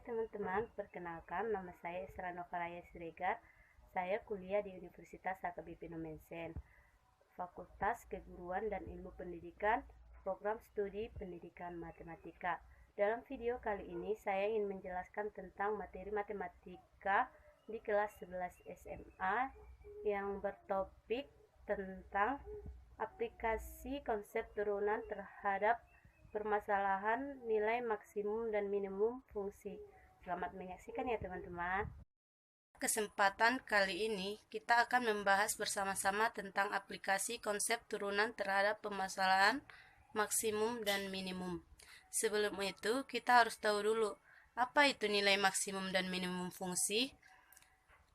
teman-teman, perkenalkan nama saya Esra Novalaya Siregar. Saya kuliah di Universitas HKBP Nomensen, Fakultas Keguruan dan Ilmu Pendidikan, Program Studi Pendidikan Matematika. Dalam video kali ini saya ingin menjelaskan tentang materi matematika di kelas 11 SMA yang bertopik tentang aplikasi konsep turunan terhadap permasalahan nilai maksimum dan minimum fungsi. Selamat menyaksikan ya teman-teman. Kesempatan kali ini kita akan membahas bersama-sama tentang aplikasi konsep turunan terhadap permasalahan maksimum dan minimum. Sebelum itu kita harus tahu dulu apa itu nilai maksimum dan minimum fungsi.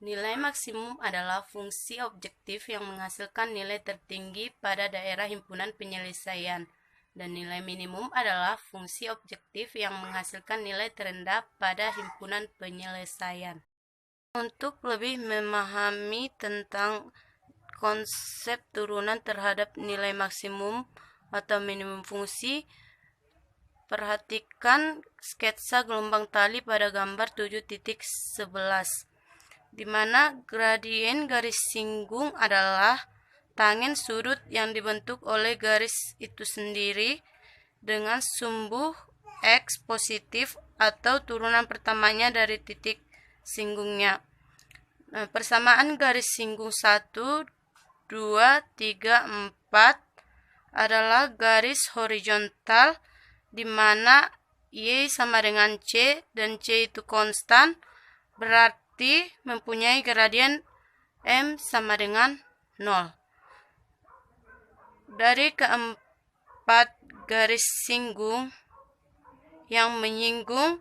Nilai maksimum adalah fungsi objektif yang menghasilkan nilai tertinggi pada daerah himpunan penyelesaian. Dan nilai minimum adalah fungsi objektif yang menghasilkan nilai terendah pada himpunan penyelesaian. Untuk lebih memahami tentang konsep turunan terhadap nilai maksimum atau minimum fungsi, perhatikan sketsa gelombang tali pada gambar 7.11, di mana gradien garis singgung adalah tangent sudut yang dibentuk oleh garis itu sendiri dengan sumbu X positif atau turunan pertamanya dari titik singgungnya. Persamaan garis singgung 1, 2, 3, 4 adalah garis horizontal di mana Y sama dengan C dan C itu konstan, berarti mempunyai gradien M sama dengan 0. Dari keempat garis singgung yang menyinggung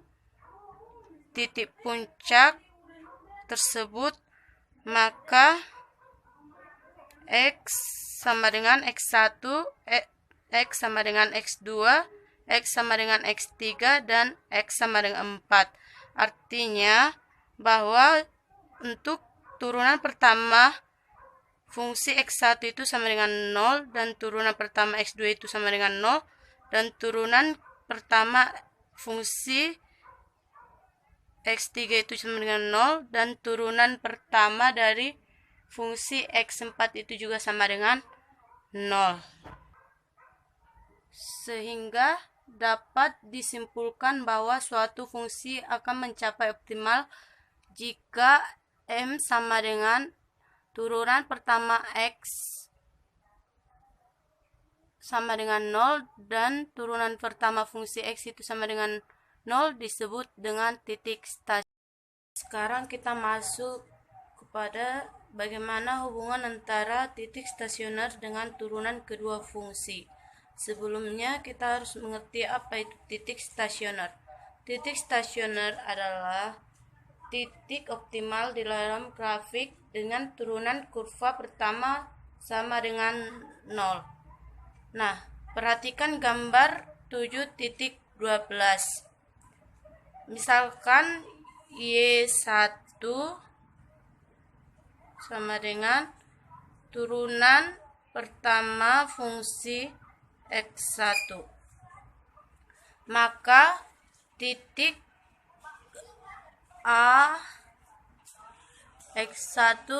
titik puncak tersebut, maka X sama dengan X1, X sama dengan X2, X sama dengan X3, dan X sama dengan 4. Artinya bahwa untuk turunan pertama fungsi X1 itu sama dengan 0, dan turunan pertama X2 itu sama dengan 0, dan turunan pertama fungsi X3 itu sama dengan 0, dan turunan pertama dari fungsi X4 itu juga sama dengan 0. Sehingga dapat disimpulkan bahwa suatu fungsi akan mencapai optimal jika M sama dengan turunan pertama X sama dengan 0 dan turunan pertama fungsi X itu sama dengan 0 disebut dengan titik stasiun. Sekarang kita masuk kepada bagaimana hubungan antara titik stasioner dengan turunan kedua fungsi. Sebelumnya kita harus mengerti apa itu titik stasioner. Titik stasioner adalah titik optimal di dalam grafik dengan turunan kurva pertama sama dengan 0. Nah, perhatikan gambar 7.12. Misalkan Y1 sama dengan turunan pertama fungsi X1. Maka titik A X1,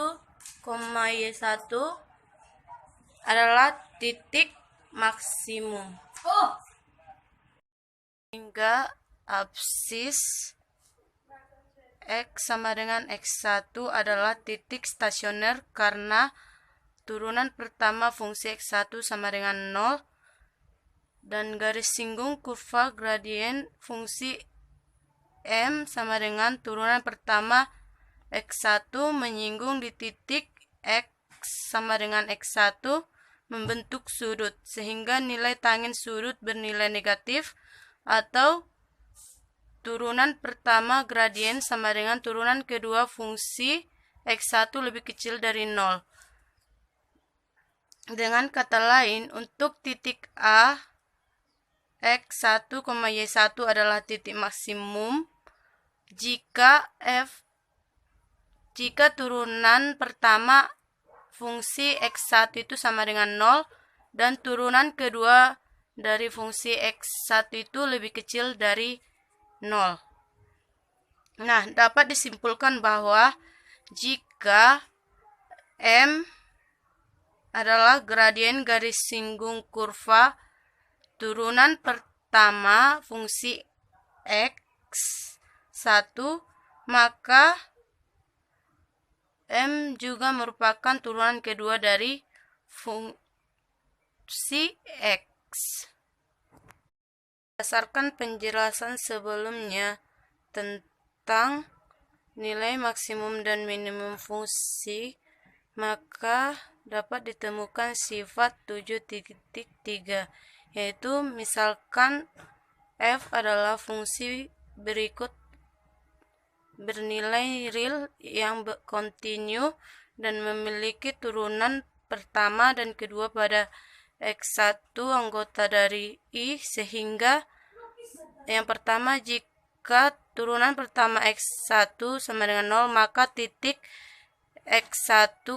Y1 adalah titik maksimum. Hingga absis X sama dengan X1 adalah titik stasioner karena turunan pertama fungsi X1 sama dengan 0, dan garis singgung kurva gradien fungsi M sama dengan turunan pertama X1 menyinggung di titik X sama dengan X1 membentuk sudut, sehingga nilai tangent sudut bernilai negatif, atau turunan pertama gradien sama dengan turunan kedua fungsi X1 lebih kecil dari 0. Dengan kata lain, untuk titik A X1, Y1 adalah titik maksimum jika turunan pertama fungsi X1 itu sama dengan 0 dan turunan kedua dari fungsi X1 itu lebih kecil dari 0. Nah, dapat disimpulkan bahwa jika M adalah gradien garis singgung kurva turunan pertama fungsi X1, maka M juga merupakan turunan kedua dari fungsi X. Berdasarkan penjelasan sebelumnya tentang nilai maksimum dan minimum fungsi, maka dapat ditemukan sifat 7.3, yaitu misalkan f adalah fungsi berikut bernilai real yang kontinu dan memiliki turunan pertama dan kedua pada X1 anggota dari I, sehingga yang pertama, jika turunan pertama X1 sama dengan 0, maka titik X1,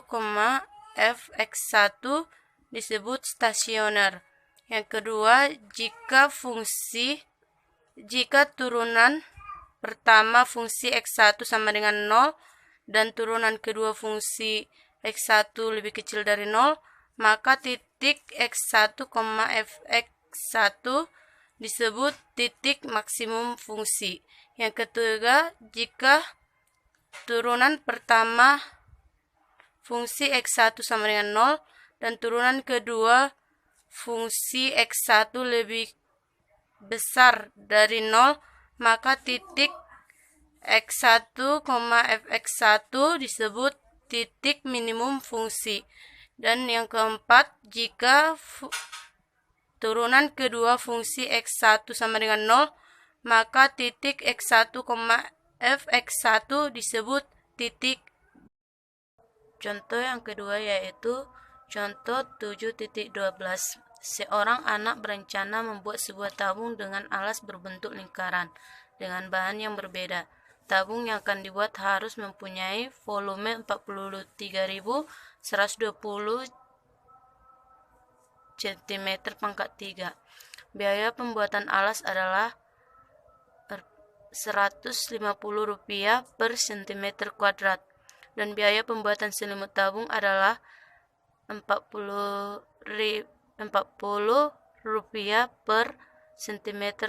Fx1 disebut stasioner. Yang kedua, jika turunan pertama fungsi X1 sama dengan 0 dan turunan kedua fungsi X1 lebih kecil dari 0, maka titik X1, Fx1 disebut titik maksimum fungsi. Yang ketiga, jika turunan pertama fungsi X1 sama dengan 0 dan turunan kedua fungsi X1 lebih besar dari 0, maka titik X1, Fx1 disebut titik minimum fungsi. Dan yang keempat, jika turunan kedua fungsi X1 sama dengan 0, maka titik X1, Fx1 disebut titik. Contoh yang kedua yaitu contoh 7.12. Seorang anak berencana membuat sebuah tabung dengan alas berbentuk lingkaran dengan bahan yang berbeda. Tabung yang akan dibuat harus mempunyai volume 43.120 cm². Biaya pembuatan alas adalah Rp150 per cm², dan biaya pembuatan selimut tabung adalah Rp40 per cm².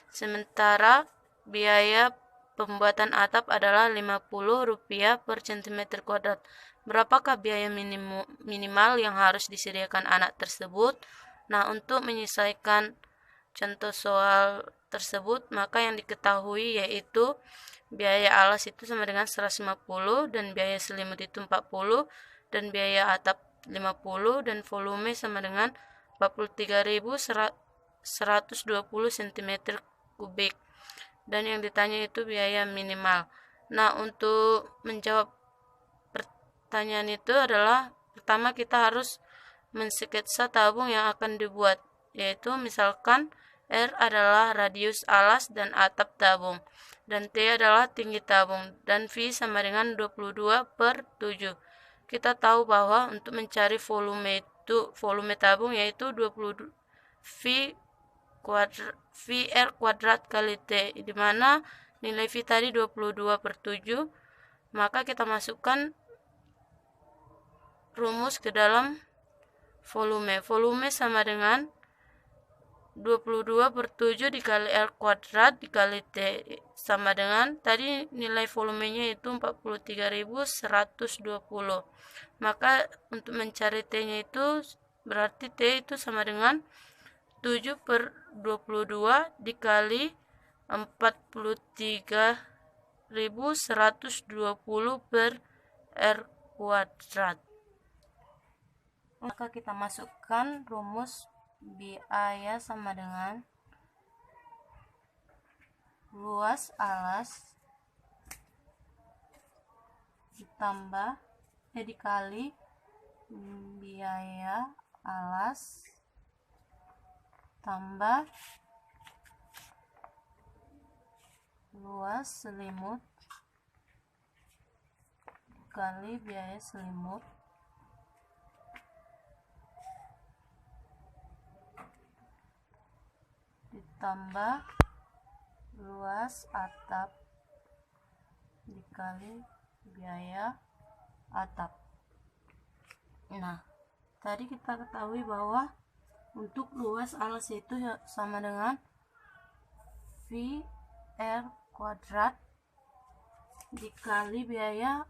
Sementara biaya pembuatan atap adalah Rp50 per cm². Berapakah biaya minimal yang harus disediakan anak tersebut? Nah, untuk menyelesaikan contoh soal tersebut, maka yang diketahui yaitu biaya alas itu sama dengan 150 dan biaya selimut itu 40 dan biaya atap 50 dan volume sama dengan 43.120 cm3. Dan yang ditanya itu biaya minimal. Nah, untuk menjawab pertanyaan itu adalah pertama kita harus mensketsa tabung yang akan dibuat, yaitu misalkan R adalah radius alas dan atap tabung, dan T adalah tinggi tabung, dan V sama dengan 22/7. Kita tahu bahwa untuk mencari volume tabung yaitu 20 VR kuadrat kali T, di mana nilai V tadi 22/7. Maka kita masukkan rumus ke dalam volume. Volume sama dengan 22/7 dikali R kuadrat dikali T, sama dengan tadi nilai volumenya itu 43.120. Maka untuk mencari T-nya itu berarti T itu sama dengan 7/22 dikali 43.120 per R kuadrat. Maka kita masukkan rumus biaya sama dengan luas alas ditambah dikali biaya alas tambah luas selimut dikali biaya selimut ditambah luas atap dikali biaya atap. Nah, tadi kita ketahui bahwa untuk luas alas itu sama dengan V R kuadrat dikali biaya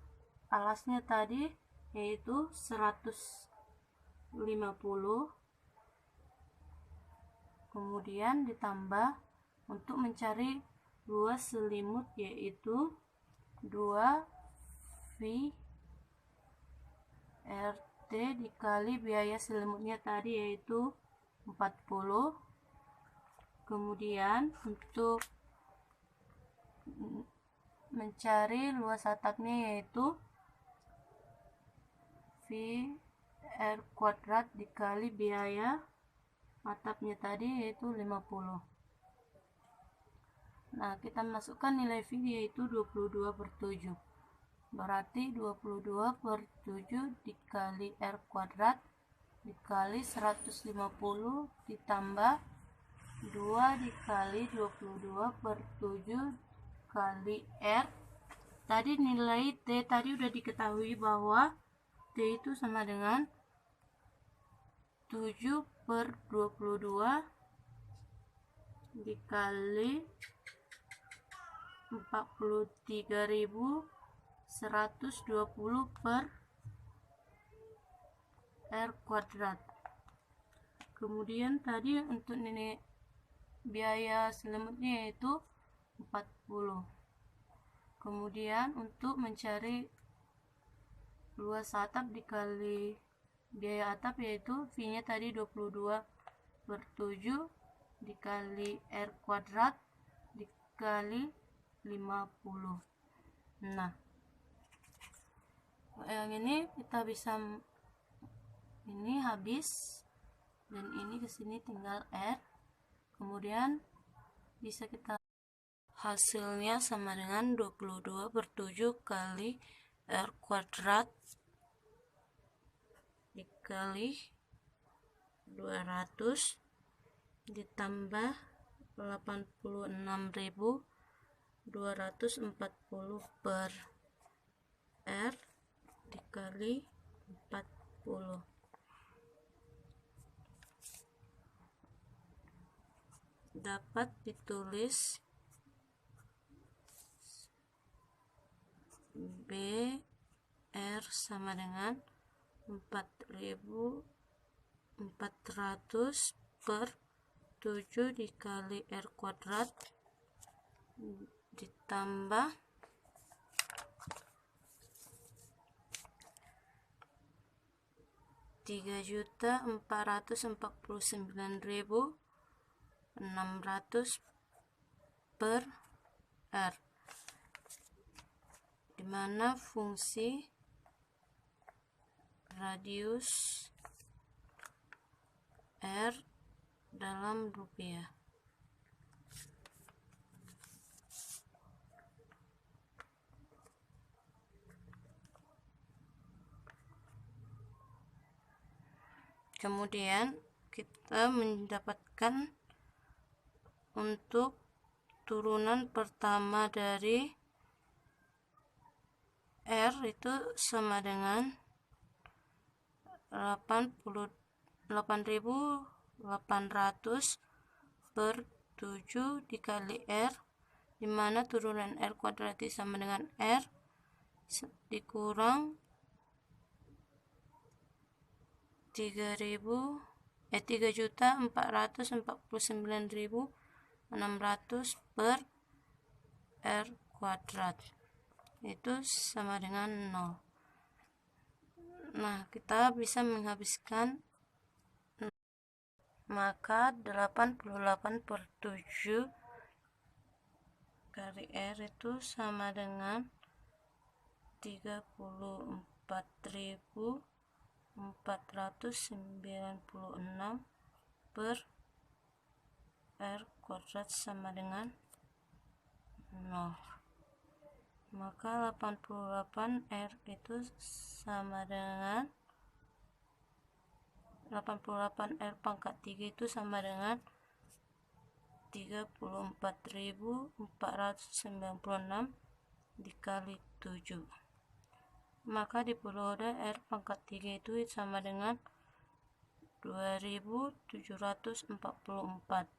alasnya tadi, yaitu 150, kemudian ditambah untuk mencari luas selimut, yaitu 2 V RT dikali biaya selimutnya tadi, yaitu 40. Kemudian untuk mencari luas atapnya, yaitu V R kuadrat dikali biaya atapnya tadi, yaitu 50. Nah, kita masukkan nilai V, yaitu 22/7. Berarti 22/7 dikali R kuadrat dikali 150 ditambah 2 dikali 22/7 kali R. Tadi nilai T tadi udah diketahui bahwa T itu sama dengan 7/22 dikali 43.120 per R kuadrat. Kemudian tadi untuk nilai biaya selimutnya yaitu 40. Kemudian untuk mencari luas atap dikali biaya atap, yaitu V nya tadi 22/7 dikali R kuadrat dikali 50. Nah, yang ini kita bisa, ini habis dan ini kesini tinggal R. Kemudian bisa kita, hasilnya sama dengan 22/7 kali R kuadrat dikali 200 ditambah 86.240 per R dikali 40. Dapat ditulis B R sama dengan 4.400 per 7 dikali R kuadrat ditambah 3.449.600 per R, dimana fungsi radius R dalam rupiah. Kemudian kita mendapatkan untuk turunan pertama dari R itu sama dengan 88.800 per 7 dikali R, dimana turunan R kuadrat sama dengan R dikurang 3.449.600 per R kuadrat, itu sama dengan 0. Nah, kita bisa menghabiskan, maka 88/7 kali R itu sama dengan 34.496 per R kuadrat sama dengan 0. Maka 88 R itu sama dengan 88 R pangkat 3 itu sama dengan 34.496 dikali 7. Maka diperoleh R pangkat 3 itu sama dengan 2744,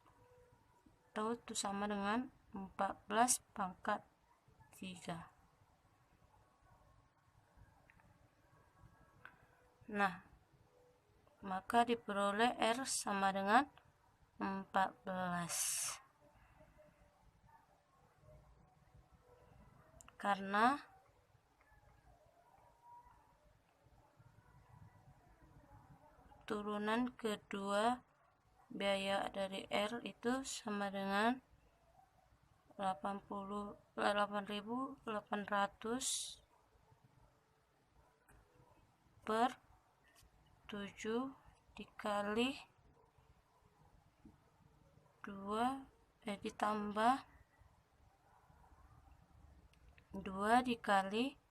atau itu sama dengan 14 pangkat 3. Nah, maka diperoleh R sama dengan 14. Karena turunan kedua biaya dari R itu sama dengan 8.800 per 7 dikali 2 ditambah 2 dikali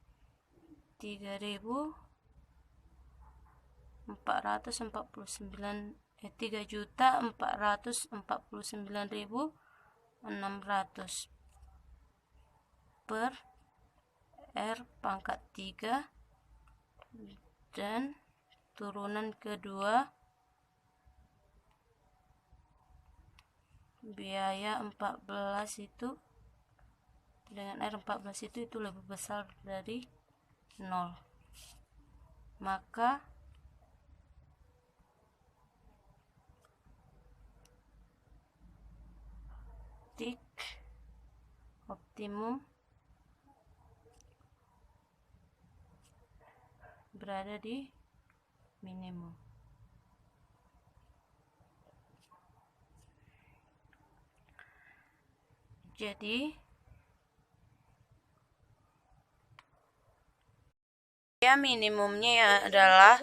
3.449.600 per R pangkat 3, dan turunan kedua biaya 14 itu dengan R14 itu lebih besar dari 0. Maka titik optimum berada di minimum. Jadi biaya minimumnya adalah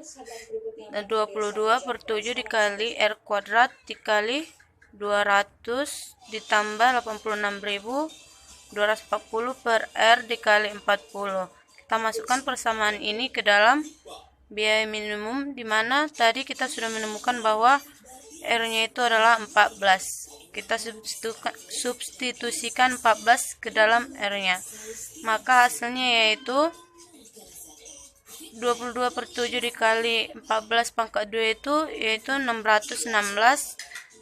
22/7 dikali R kuadrat dikali 200 ditambah 86.240 per R dikali 40. Kita masukkan persamaan ini ke dalam biaya minimum, di mana tadi kita sudah menemukan bahwa R-nya itu adalah 14. Kita substitusikan 14 ke dalam R-nya. Maka hasilnya yaitu 22/7 dikali 14 pangkat 2 itu yaitu 616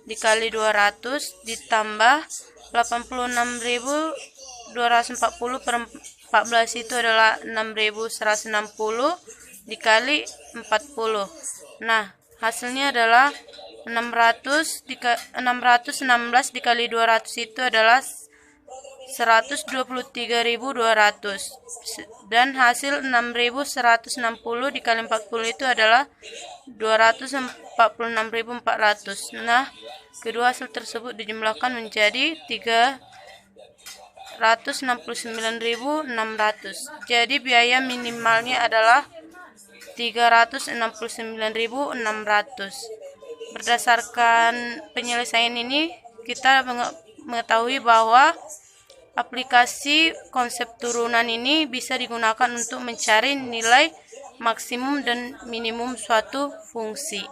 dikali 200 ditambah 86.240 per 14 itu adalah 6.160 dikali 40. Nah, hasilnya adalah 616 dikali 200 itu adalah 123.200, dan hasil 6.160 dikali 40 itu adalah 246.400. Nah, kedua hasil tersebut dijumlahkan menjadi 369.600. Jadi biaya minimalnya adalah 369.600. Berdasarkan penyelesaian ini, kita mengetahui bahwa aplikasi konsep turunan ini bisa digunakan untuk mencari nilai maksimum dan minimum suatu fungsi.